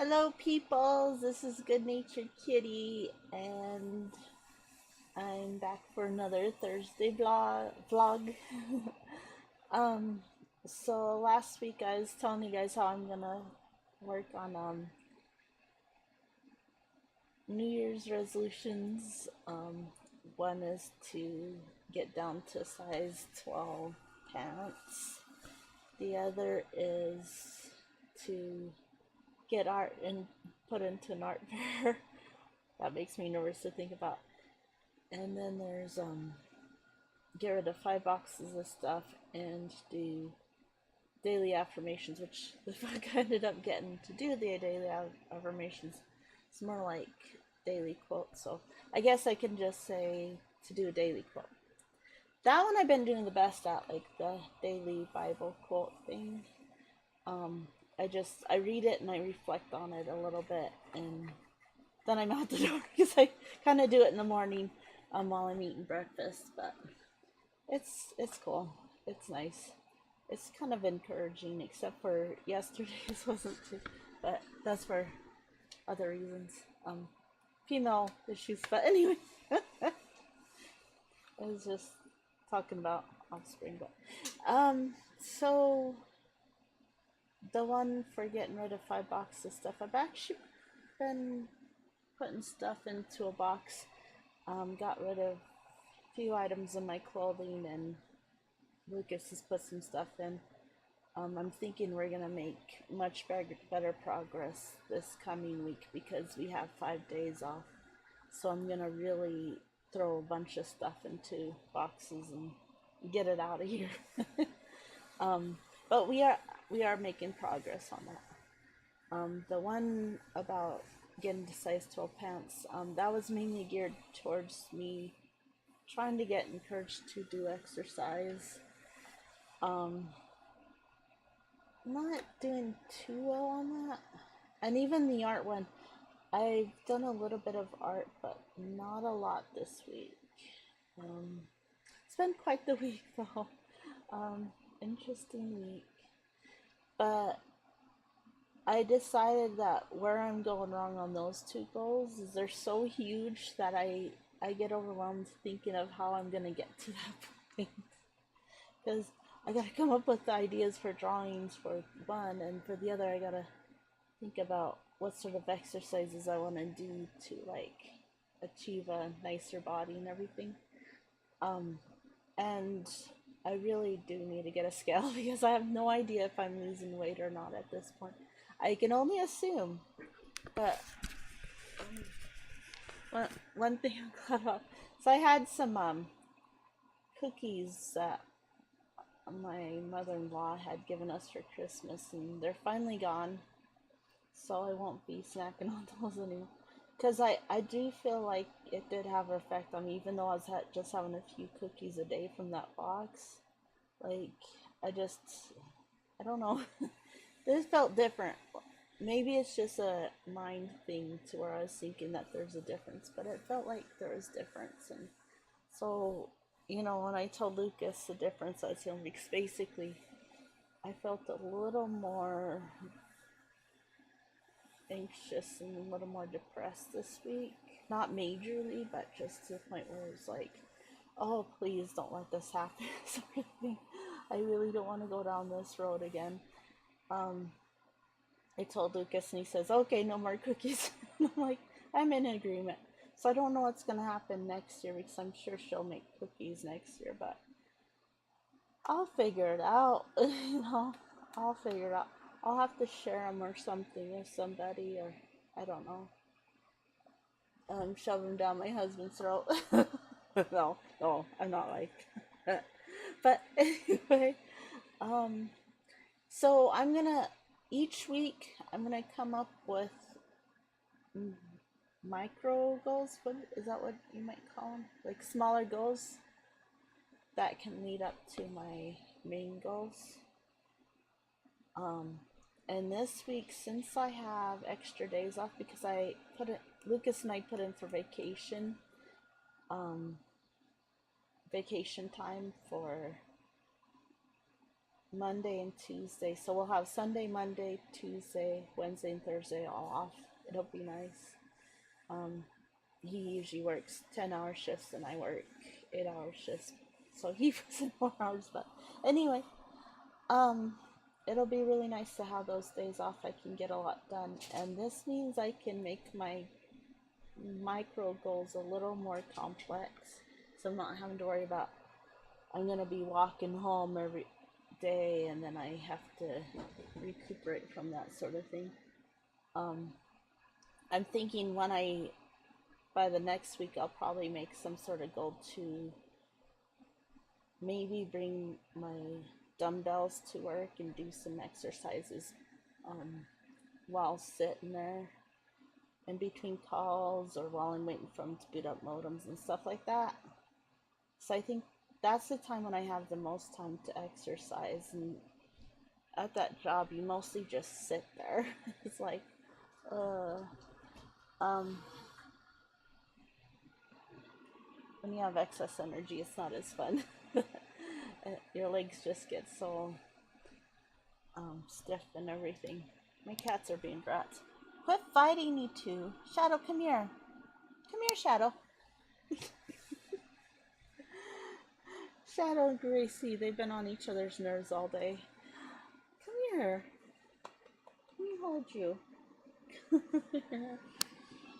Hello, peoples. This is Good Natured Kitty, and I'm back for another Thursday vlog. um, so last week I was telling you guys how I'm gonna work on New Year's resolutions. One is to get down to size 12 pants. The other is to get art and put into an art fair. That makes me nervous to think about. And then there's get rid of 5 boxes of stuff and do daily affirmations, which the fuck I ended up getting to do the daily affirmations. It's more like daily quotes, so I guess I can just say to do a daily quote. That one I've been doing the best at, like the daily Bible quote thing. I read it and I reflect on it a little bit, and then I'm out the door because I kind of do it in the morning while I'm eating breakfast. But it's cool. It's nice. It's kind of encouraging, except for yesterday's wasn't too. But that's for other reasons. Female issues. But anyway, I was just talking about offspring. But so the one for getting rid of 5 boxes of stuff, I've actually been putting stuff into a box. Got rid of a few items in my clothing, and Lucas has put some stuff in. I'm thinking we're gonna make much better progress this coming week because we have 5 days off. So I'm gonna really throw a bunch of stuff into boxes and get it out of here. But we are making progress on that. The one about getting to size 12 pants, that was mainly geared towards me trying to get encouraged to do exercise. Um, Not doing too well on that. And even the art one, I've done a little bit of art, but not a lot this week. Um, it's been quite the week though. Interesting week. But I decided that where I'm going wrong on those two goals is they're so huge that I get overwhelmed thinking of how I'm gonna get to that point. Because I gotta come up with ideas for drawings for one, and for the other, I gotta think about what sort of exercises I want to do to like achieve a nicer body and everything. Um, and I really do need to get a scale because I have no idea if I'm losing weight or not at this point. I can only assume, but one thing I'm glad about. So I had some cookies that my mother-in-law had given us for Christmas, and they're finally gone, so I won't be snacking on those anymore. Because I do feel like it did have an effect on me, even though I was just having a few cookies a day from that box. Like, I just, I don't know. This felt different. Maybe it's just a mind thing to where I was thinking that there's a difference, but it felt like there was difference. And so, when I told Lucas the difference, I told him because basically I felt a little more anxious and a little more depressed this week. Not majorly, but just to the point where it's like, oh, please don't let this happen, sort of thing. I really don't want to go down this road again. Um, I told Lucas, and he says, okay, no more cookies. And I'm like, I'm in agreement. So I don't know what's going to happen next year because I'm sure she'll make cookies next year, but I'll figure it out. I'll figure it out. I'll have to share them or something with somebody, or I don't know. Shove them down my husband's throat. No, I'm not like that. But anyway, um, so each week, I'm gonna come up with micro goals. What is that? What you might call them? Like smaller goals that can lead up to my main goals. Um, and this week, since I have extra days off because Lucas and I put in for vacation time for Monday and Tuesday. So we'll have Sunday, Monday, Tuesday, Wednesday, and Thursday all off. It'll be nice. Um, he usually works 10-hour shifts and I work 8-hour shifts. So he works in more hours. But anyway, um, it'll be really nice to have those days off. I can get a lot done. And this means I can make my micro goals a little more complex. So I'm not having to worry about I'm gonna be walking home every day and then I have to recuperate from that sort of thing. Um, I'm thinking by the next week I'll probably make some sort of goal to maybe bring my dumbbells to work and do some exercises while sitting there in between calls or while I'm waiting for them to boot up modems and stuff like that. So I think that's the time when I have the most time to exercise. And at that job, you mostly just sit there. It's like, um, when you have excess energy, it's not as fun. Your legs just get so stiff and everything. My cats are being brats. Quit fighting, you two. Shadow, come here. Come here, Shadow. Shadow and Gracie, they've been on each other's nerves all day. Come here. Let me hold you.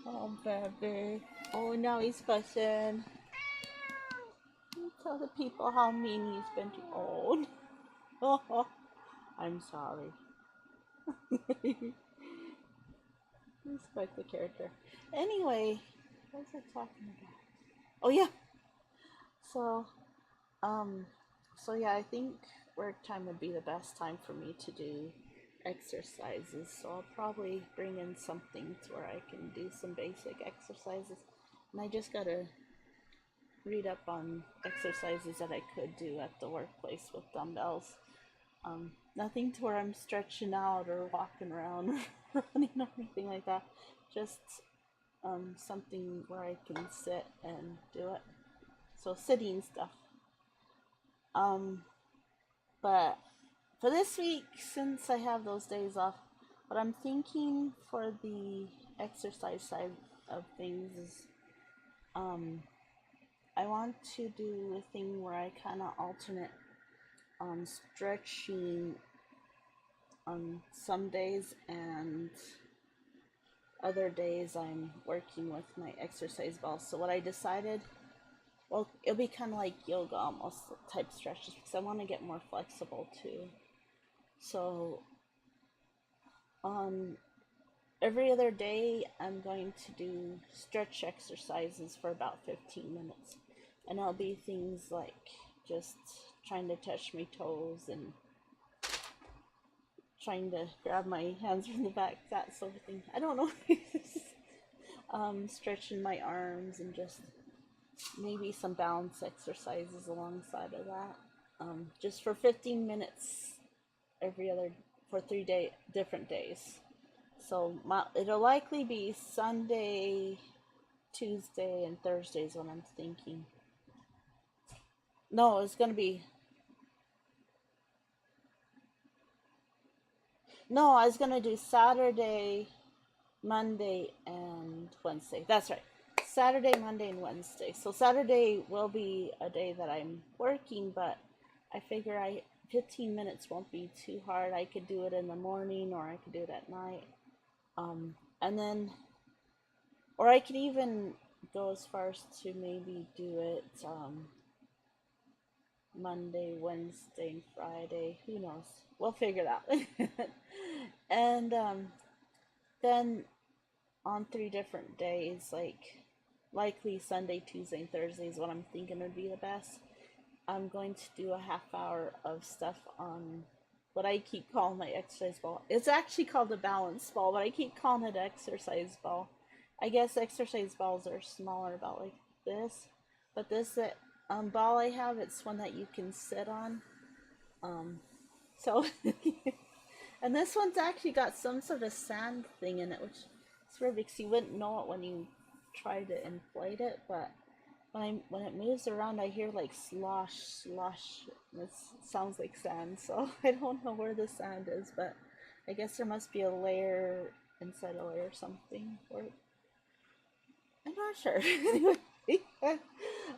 Oh, baby. Oh, now he's fussing. Tell the people how mean he's been to old. Oh, I'm sorry. He's quite the character. Anyway, what was I talking about? Oh yeah. So, um, yeah, I think work time would be the best time for me to do exercises. So I'll probably bring in something to where I can do some basic exercises. And I just gotta read up on exercises that I could do at the workplace with dumbbells. Nothing to where I'm stretching out or walking around or running or anything like that. Just something where I can sit and do it. So sitting stuff. But for this week, since I have those days off, what I'm thinking for the exercise side of things is I want to do a thing where I kind of alternate stretching on some days and other days I'm working with my exercise balls. So what I decided, well, it'll be kind of like yoga almost type stretches because I want to get more flexible too. So on every other day I'm going to do stretch exercises for about 15 minutes. And it'll be things like just trying to touch my toes and trying to grab my hands from the back, that sort of thing. I don't know. Stretching my arms and just maybe some balance exercises alongside of that. Just for 15 minutes every other, for 3 different days. So it'll likely be Sunday, Tuesday, and Thursday is what I'm thinking. No, it's gonna be. No, I was gonna do Saturday, Monday, and Wednesday. That's right. Saturday, Monday, and Wednesday. So Saturday will be a day that I'm working, but I figure 15 minutes won't be too hard. I could do it in the morning or I could do it at night. And then, or I could even go as far as to maybe do it Monday, Wednesday, and Friday. Who knows? We'll figure it out. And then on 3 different days, like likely Sunday, Tuesday, and Thursday is what I'm thinking would be the best. I'm going to do a half hour of stuff on what I keep calling my exercise ball. It's actually called a balance ball, but I keep calling it exercise ball. I guess exercise balls are smaller, about like this. But this ball I have, it's one that you can sit on. So, and this one's actually got some sort of sand thing in it, which is weird because you wouldn't know it when you try to inflate it, but when it moves around, I hear like slosh, slosh. It sounds like sand, so I don't know where the sand is, but I guess there must be a layer inside a layer or something. Or I'm not sure. Anyway,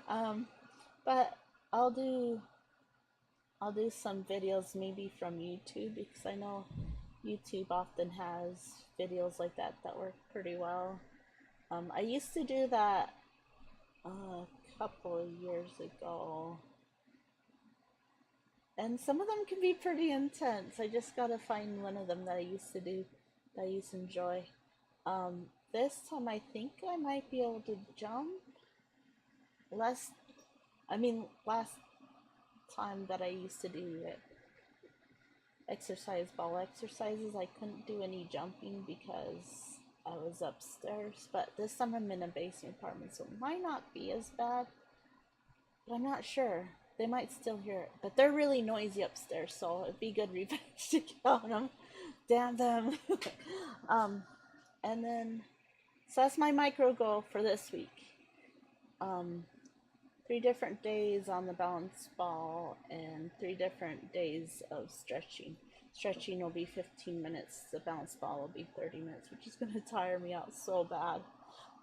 um, but I'll do I'll do some videos maybe from YouTube because I know YouTube often has videos like that that work pretty well. I used to do that a couple of years ago, and some of them can be pretty intense. I just gotta find one of them that I used to do that I used to enjoy. This time I think I might be able to jump. Last, last time that I used to do it, ball exercises, I couldn't do any jumping because I was upstairs. But this time I'm in a basement apartment, so it might not be as bad. But I'm not sure. They might still hear it, but they're really noisy upstairs, so it'd be good revenge to get on them. Damn them. And then, so that's my micro goal for this week. 3 different days on the balance ball and 3 different days of stretching. Stretching will be 15 minutes. The balance ball will be 30 minutes, which is going to tire me out so bad.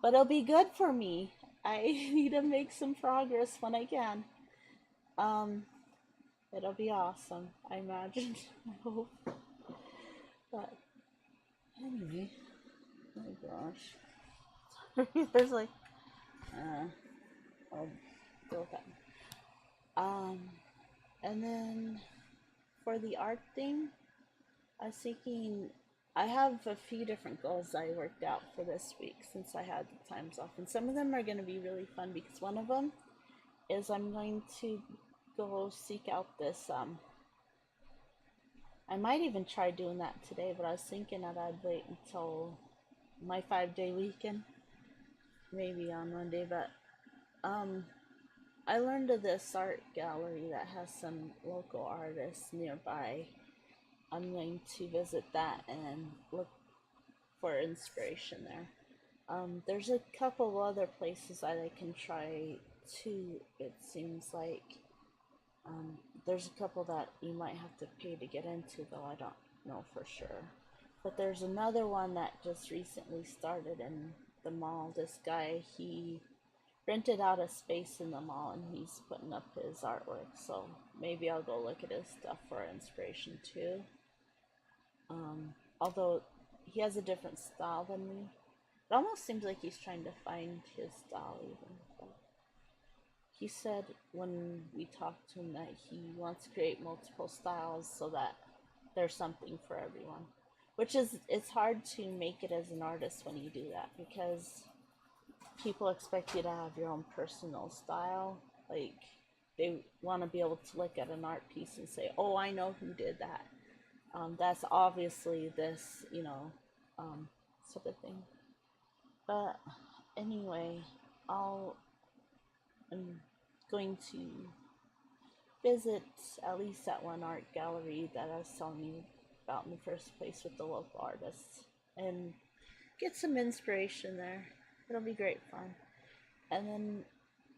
But it'll be good for me. I need to make some progress when I can. It'll be awesome, I imagine. I hope. But anyway, oh gosh. There's like, I'll deal with that. And then for the art thing, I was thinking I have a few different goals I worked out for this week since I had the times off, and some of them are going to be really fun because one of them is I'm going to go seek out this. I might even try doing that today, but I was thinking that I'd wait until my 5-day weekend, maybe on Monday. But I learned of this art gallery that has some local artists nearby. I'm going to visit that and look for inspiration there. There's a couple other places that I can try too, it seems like. There's a couple that you might have to pay to get into, though I don't know for sure. But there's another one that just recently started in the mall. This guy, he rented out a space in the mall and he's putting up his artwork, so maybe I'll go look at his stuff for inspiration too. Although he has a different style than me. It almost seems like he's trying to find his style even. But he said when we talked to him that he wants to create multiple styles so that there's something for everyone. Which is, it's hard to make it as an artist when you do that because people expect you to have your own personal style. Like, they want to be able to look at an art piece and say, oh, I know who did that. That's obviously this, sort of thing. But anyway, I'm going to visit at least that one art gallery that I was telling you about in the first place with the local artists and get some inspiration there. It'll be great fun. And then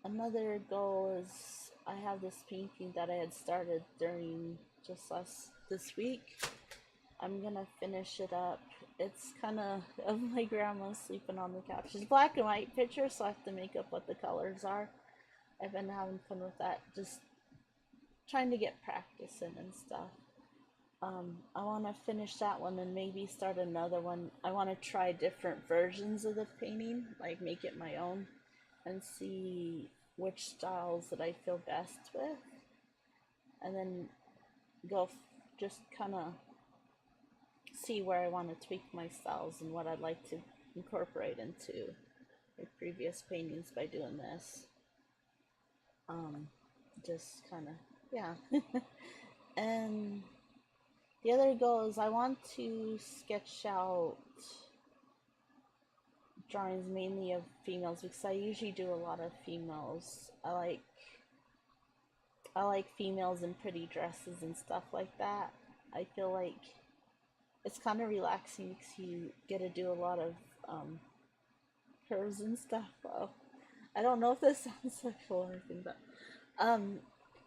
another goal is I have this painting that I had started during just this week. I'm gonna finish it up. It's kind of my grandma sleeping on the couch. It's a black and white picture, so I have to make up what the colors are. I've been having fun with that, just trying to get practice in and stuff. I want to finish that one and maybe start another one. I want to try different versions of the painting, like make it my own, and see which styles that I feel best with, and then just kind of see where I want to tweak my styles and what I'd like to incorporate into my previous paintings by doing this. Just kind of, yeah. And the other goal is I want to sketch out drawings mainly of females because I usually do a lot of females. I like females in pretty dresses and stuff like that. I feel like it's kind of relaxing because you get to do a lot of curves and stuff. Well, I don't know if this sounds sexual or anything, but um,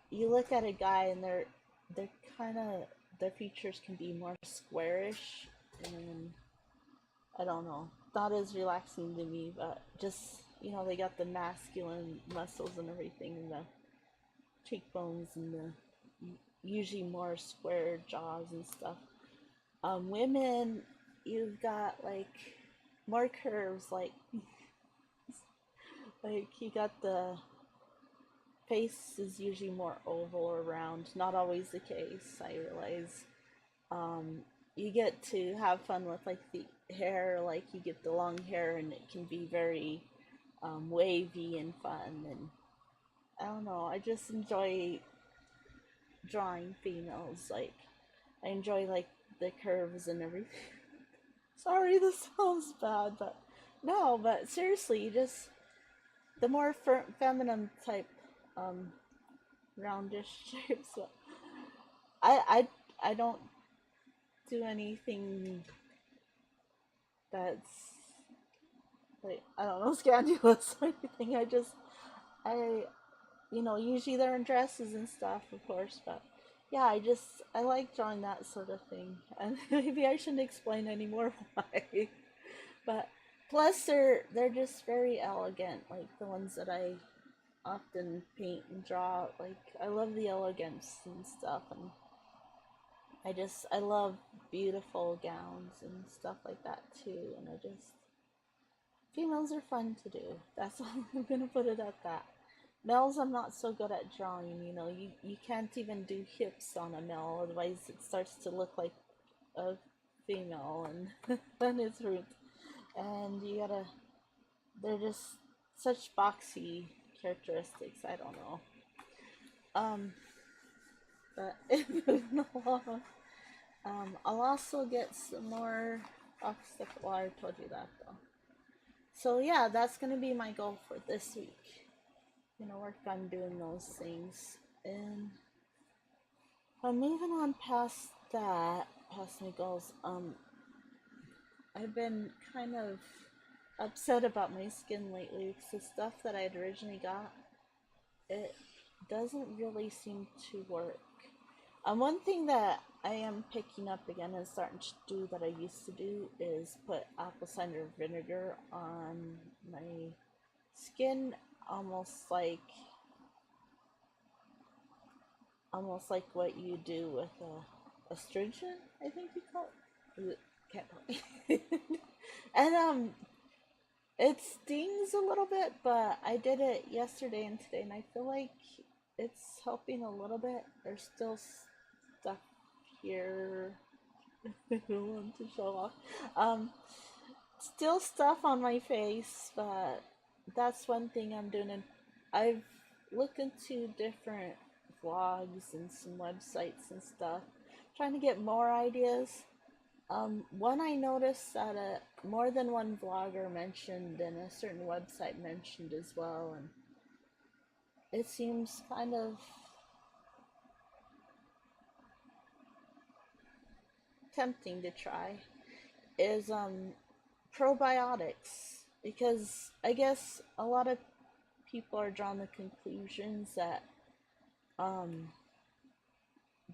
you look at a guy and they're kind of their features can be more squarish, and I don't know, not as relaxing to me, but just they got the masculine muscles and everything, and the cheekbones and the usually more square jaws and stuff. Women, you've got like more curves, like you got the face is usually more oval or round. Not always the case, I realize. Um, you get to have fun with like the hair, like you get the long hair, and it can be very wavy and fun. And I don't know, I just enjoy drawing females. Like I enjoy like the curves and everything. Sorry, this sounds bad, but no, but seriously, you just the more feminine type, um, roundish shapes. But I I don't do anything that's like I don't know scandalous or anything. I usually they're in dresses and stuff, of course, but yeah, I like drawing that sort of thing, and maybe I shouldn't explain anymore why. But plus, they're just very elegant, like the ones that I often paint and draw. Like I love the elegance and stuff, and I love beautiful gowns and stuff like that too. And females are fun to do. That's all I'm gonna put it at that. Males, I'm not so good at drawing. You can't even do hips on a male, otherwise it starts to look like a female, and then it's rude. And they're just such boxy characteristics. I don't know. Um, but moving along, I'll also get some more obstacle. Well, I told you that though. So yeah, that's gonna be my goal for this week. Work on doing those things, and I'm moving on past that, past my goals. I've been kind of upset about my skin lately because the stuff that I had originally got, it doesn't really seem to work. One thing that I am picking up again and starting to do that I used to do is put apple cider vinegar on my skin, almost like what you do with a astringent, I think you call it. Can't and it stings a little bit, but I did it yesterday and today, and I feel like it's helping a little bit. There's still stuff here. I don't want to show off. Still stuff on my face, but that's one thing I'm doing. And I've looked into different vlogs and some websites and stuff, trying to get more ideas. One I noticed that more than one vlogger mentioned and a certain website mentioned as well, and it seems kind of tempting to try, is probiotics, because I guess a lot of people are drawing the conclusions that um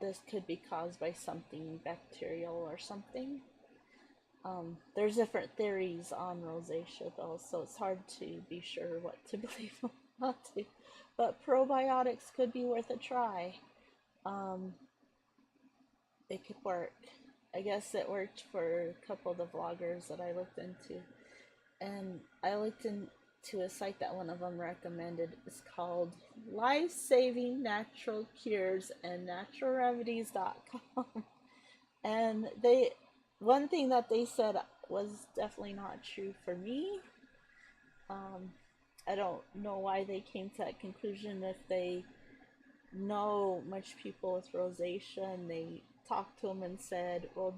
this could be caused by something bacterial or something. There's different theories on rosacea though, so it's hard to be sure what to believe and not to. But probiotics could be worth a try. Um, it could work. I guess it worked for a couple of the vloggers that I looked into. And I looked into a site that one of them recommended. It's called Life Saving Natural Cures and naturalremedies.com. And one thing that they said was definitely not true for me. Um, I don't know why they came to that conclusion, if they know much people with rosacea and they talked to them and said, well,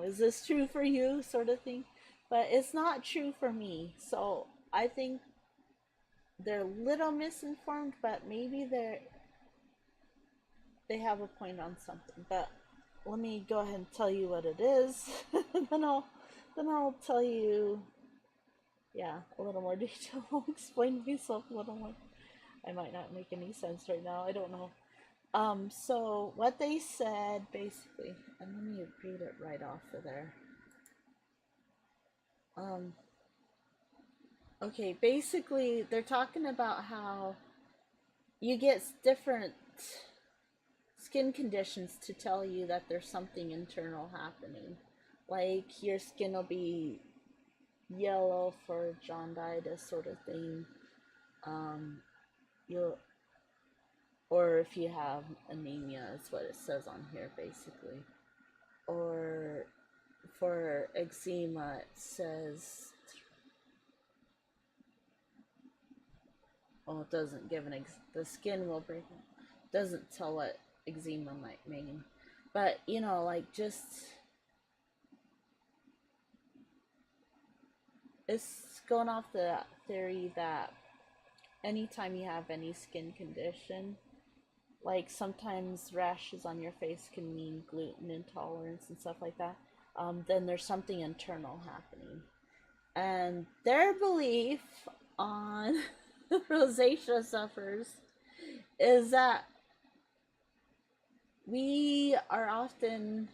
is this true for you, sort of thing. But it's not true for me. So I think they're a little misinformed, but maybe they have a point on something. But let me go ahead and tell you what it is. then I'll tell you Yeah, a little more detail. I'll explain myself a little more. I might not make any sense right now. I don't know. So what they said basically, and let me read it right off of there. Um, okay, basically they're talking about how you get different skin conditions to tell you that there's something internal happening. Like your skin will be yellow for jaundice sort of thing. Um, you'll or if you have anemia, is what it says on here basically. Or for eczema, it says, well, it doesn't give the skin will break. It doesn't tell what eczema might mean, but you know, like just it's going off the theory that anytime you have any skin condition, like sometimes rashes on your face can mean gluten intolerance and stuff like that. Then there's something internal happening, and their belief on rosacea sufferers is that we are often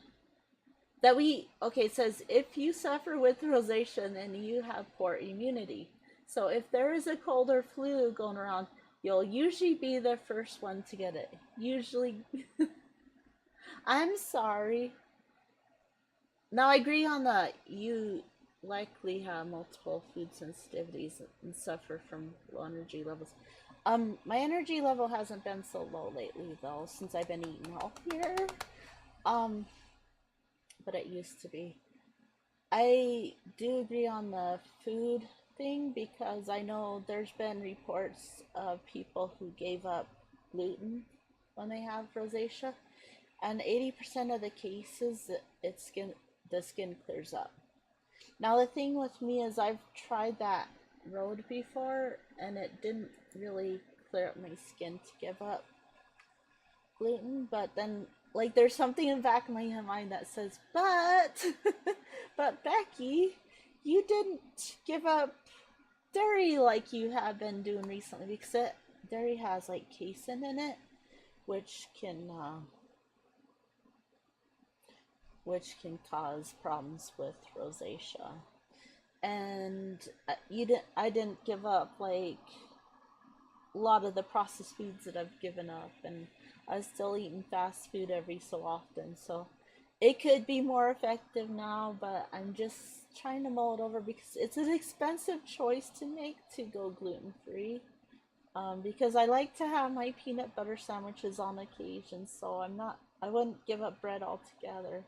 that we okay, it says if you suffer with rosacea then you have poor immunity. So if there is a cold or flu going around, you'll usually be the first one to get it. Usually. I'm sorry. Now I agree on that. You likely have multiple food sensitivities and suffer from low energy levels. My energy level hasn't been so low lately though, since I've been eating healthier. Um, but it used to be. I do agree on the food thing because I know there's been reports of people who gave up gluten when they have rosacea, and 80% of the cases, the skin clears up. Now the thing with me is I've tried that road before, and it didn't really clear up my skin to give up gluten, but then like there's something in the back of my mind that says, but Becky, you didn't give up dairy like you have been doing recently because dairy has like casein in it, which can uh, which can cause problems with rosacea. And you didn't. I didn't give up like a lot of the processed foods that I've given up, and I was still eating fast food every so often. So it could be more effective now, but I'm just trying to mull it over because it's an expensive choice to make to go gluten free. Because I like to have my peanut butter sandwiches on occasion, so I wouldn't give up bread altogether.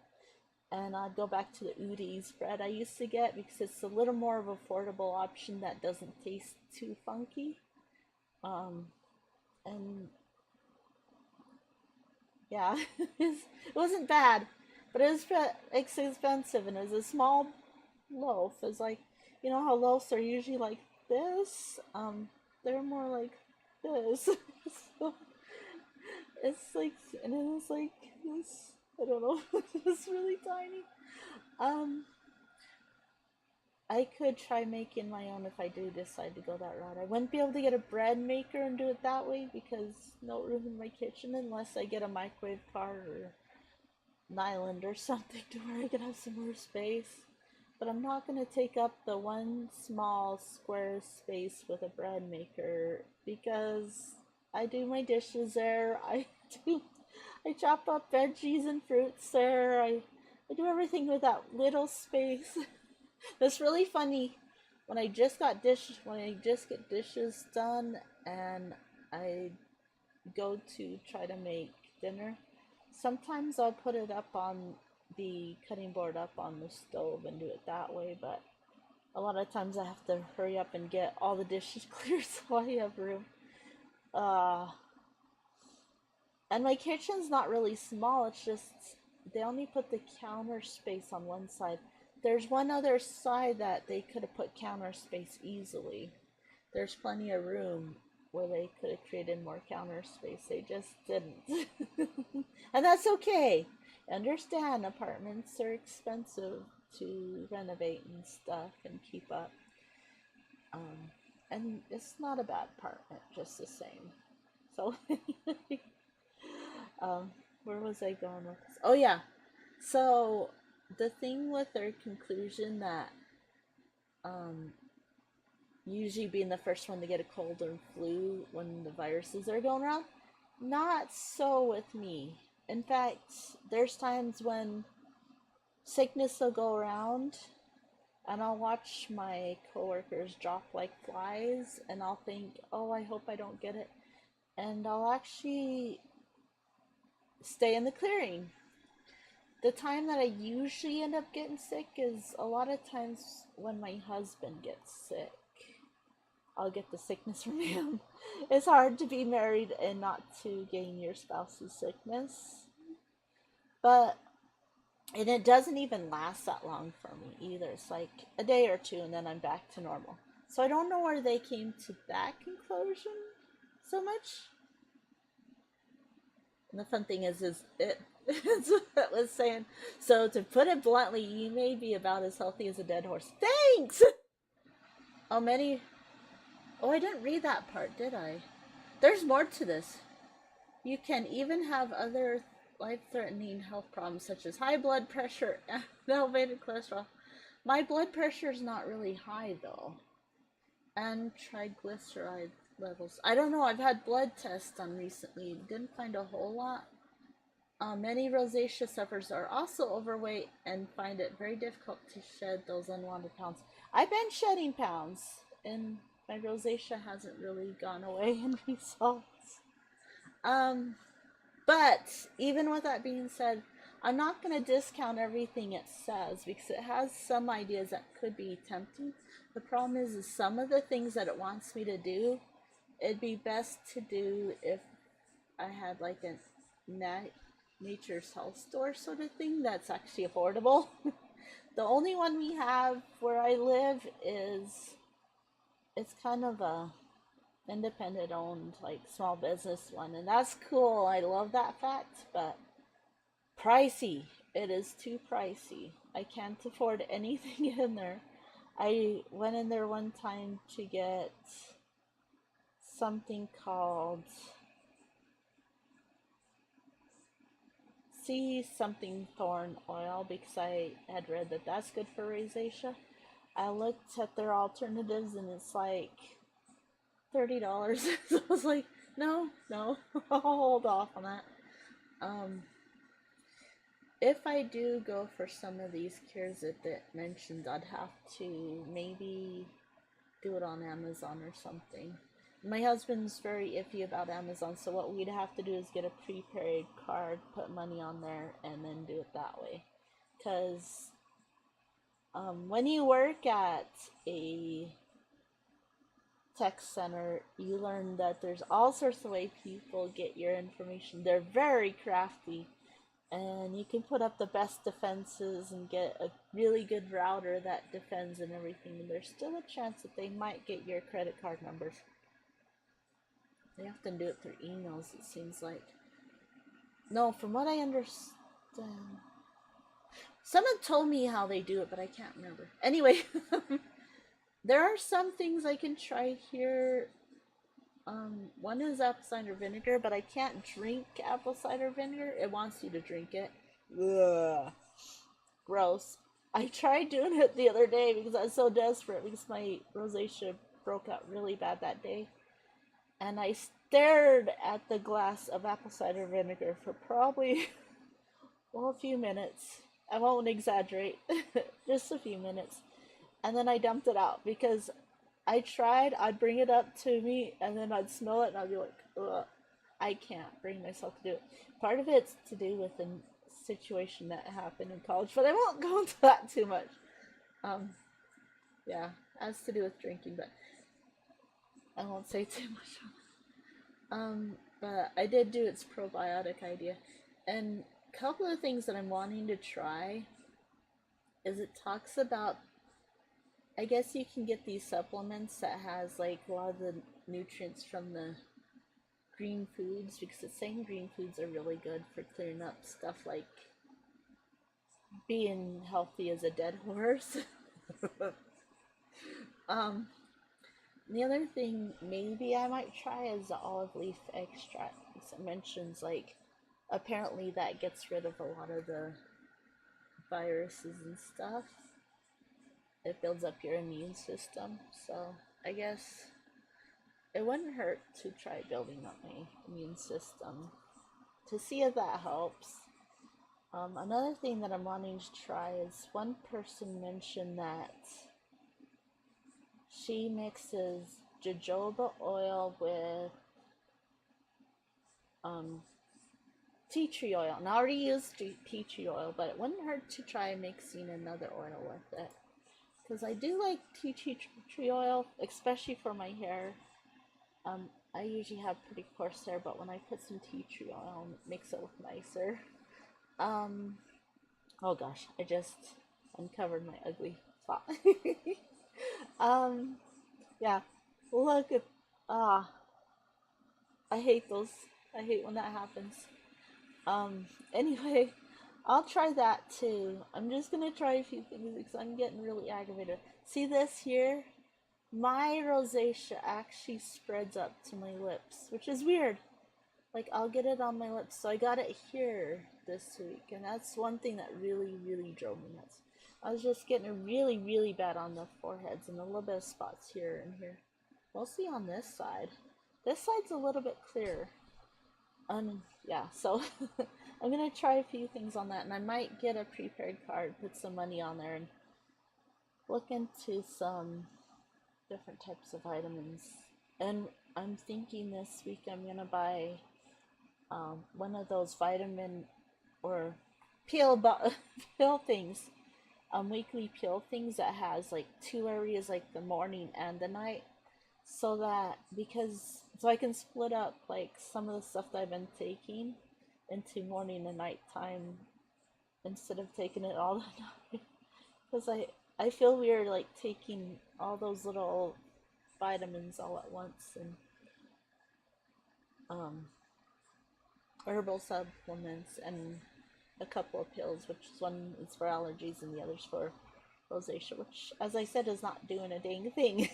And I'd go back to the Udi's bread I used to get because it's a little more of an affordable option that doesn't taste too funky. Um, and yeah, it wasn't bad, but it was expensive, and it was a small loaf. It's like, you know how loaves are usually like this? They're more like this. So it's like, and it was like this. I don't know. It's really tiny. Um, I could try making my own if I do decide to go that route. I wouldn't be able to get a bread maker and do it that way because no room in my kitchen unless I get a microwave cart or an island or something to where I can have some more space. But I'm not going to take up the one small square space with a bread maker because I do my dishes there. Do I chop up veggies and fruits there. I do everything with that little space. It's really funny when I just get dishes done and I go to try to make dinner. Sometimes I'll put it up on the cutting board up on the stove and do it that way, but a lot of times I have to hurry up and get all the dishes clear so I have room. Uh, and my kitchen's not really small, it's just they only put the counter space on one side. There's one other side that they could have put counter space easily. There's plenty of room where they could have created more counter space. They just didn't. And that's okay. I understand apartments are expensive to renovate and stuff and keep up. Um, and it's not a bad apartment, just the same. So, um, where was I going with this? Oh yeah. So the thing with their conclusion that um, usually being the first one to get a cold or flu when the viruses are going around, not so with me. In fact, there's times when sickness will go around and I'll watch my coworkers drop like flies and I'll think, oh, I hope I don't get it. And I'll actually stay in the clearing. The time that I usually end up getting sick is a lot of times when my husband gets sick. I'll get the sickness from him. It's hard to be married and not to gain your spouse's sickness. But, and it doesn't even last that long for me either. It's like a day or two and then I'm back to normal. So I don't know where they came to that conclusion so much. And the fun thing is it it's what it was saying. So to put it bluntly, you may be about as healthy as a dead horse. Thanks. Oh, many. Oh, I didn't read that part, did I? There's more to this. You can even have other life-threatening health problems such as high blood pressure and elevated cholesterol. My blood pressure is not really high though, and triglyceride levels. I don't know. I've had blood tests done recently. Didn't find a whole lot. Many rosacea sufferers are also overweight and find it very difficult to shed those unwanted pounds. I've been shedding pounds, and my rosacea hasn't really gone away in results. Um, but even with that being said, I'm not going to discount everything it says because it has some ideas that could be tempting. The problem is some of the things that it wants me to do, it'd be best to do if I had like a nature's health store sort of thing that's actually affordable. The only one we have where I live is it's kind of a independent owned like small business one, and that's cool. I love that fact, but pricey. It is too pricey. I can't afford anything in there. I went in there one time to get something called sea something thorn oil because I had read that that's good for rosacea. I looked at their alternatives and it's like $30. So I was like, no, no, I'll hold off on that. Um, if I do go for some of these cures that mentioned, I'd have to maybe do it on Amazon or something. My husband's very iffy about Amazon, so what we'd have to do is get a prepaid card, put money on there, and then do it that way. Because when you work at a tech center, you learn that there's all sorts of ways people get your information. They're very crafty, and you can put up the best defenses and get a really good router that defends and everything. And there's still a chance that they might get your credit card numbers. They often do it through emails, it seems like. No, from what I understand. Someone told me how they do it, but I can't remember. Anyway, there are some things I can try here. One is apple cider vinegar, but I can't drink apple cider vinegar. It wants you to drink it. Ugh. Gross. I tried doing it the other day because I was so desperate because my rosacea broke out really bad that day. And I stared at the glass of apple cider vinegar for probably, well, a few minutes. I won't exaggerate, just a few minutes. And then I dumped it out because I tried, I'd bring it up to me, and then I'd smell it, and I'd be like, ugh, I can't bring myself to do it. Part of it's to do with the situation that happened in college, but I won't go into that too much. Um, yeah, has to do with drinking, but I won't say too much on but I did do its probiotic idea. And a couple of things that I'm wanting to try is it talks about, I guess you can get these supplements that has like a lot of the nutrients from the green foods because it's saying green foods are really good for clearing up stuff like being healthy as a dead horse. um, The other thing maybe I might try is the olive leaf extract. It mentions like apparently that gets rid of a lot of the viruses and stuff. It builds up your immune system. So I guess it wouldn't hurt to try building up my immune system to see if that helps. Another thing that I'm wanting to try is one person mentioned that she mixes jojoba oil with um, tea tree oil. And I already used tea tree oil, but it wouldn't hurt to try mixing another oil with it. Because I do like tea tree oil, especially for my hair. I usually have pretty coarse hair, but when I put some tea tree oil, it makes it look nicer. Um, oh gosh, I just uncovered my ugly spot. um, yeah, look at, ah, I hate those. I hate when that happens. Anyway, I'll try that too. I'm just gonna try a few things because I'm getting really aggravated. See this here? My rosacea actually spreads up to my lips, which is weird. Like, I'll get it on my lips. So I got it here this week, and that's one thing that really, really drove me nuts. I was just getting it really, really bad on the foreheads and a little bit of spots here and here. Mostly on this side. This side's a little bit clearer. Yeah, so I'm gonna try a few things on that, and I might get a prepaid card, put some money on there, and look into some different types of vitamins. And I'm thinking this week I'm gonna buy one of those vitamin or peel peel things, weekly peel things that has like two areas, like the morning and the night, so that because so I can split up like some of the stuff that I've been taking into morning and night time instead of taking it all the night. Because I feel weird like taking all those little vitamins all at once, and um, herbal supplements and a couple of pills, which is one is for allergies and the other's for rosacea, which, as I said, is not doing a dang thing.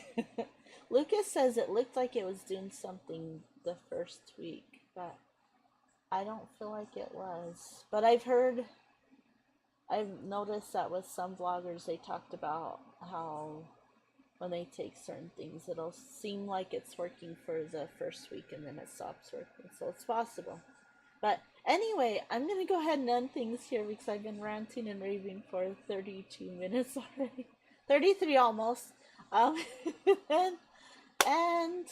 Lucas says it looked like it was doing something the first week, but I don't feel like it was. But I've noticed that with some vloggers, they talked about how when they take certain things, it'll seem like it's working for the first week and then it stops working. So it's possible. But anyway, I'm going to go ahead and end things here because I've been ranting and raving for 32 minutes already. 33 almost. Um, and, and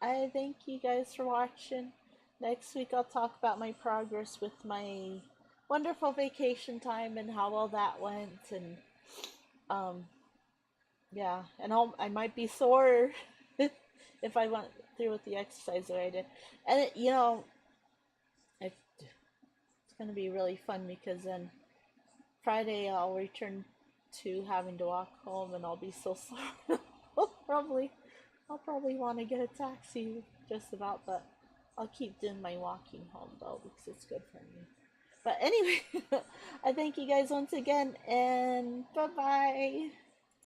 I thank you guys for watching. Next week I'll talk about my progress with my wonderful vacation time and how well that went. And yeah, and I might be sore if I went through with the exercise that I did. And it's going to be really fun because then Friday I'll return to having to walk home and I'll be so sore. I'll probably want to get a taxi just about, but I'll keep doing my walking home though because it's good for me. But anyway, I thank you guys once again, and bye bye.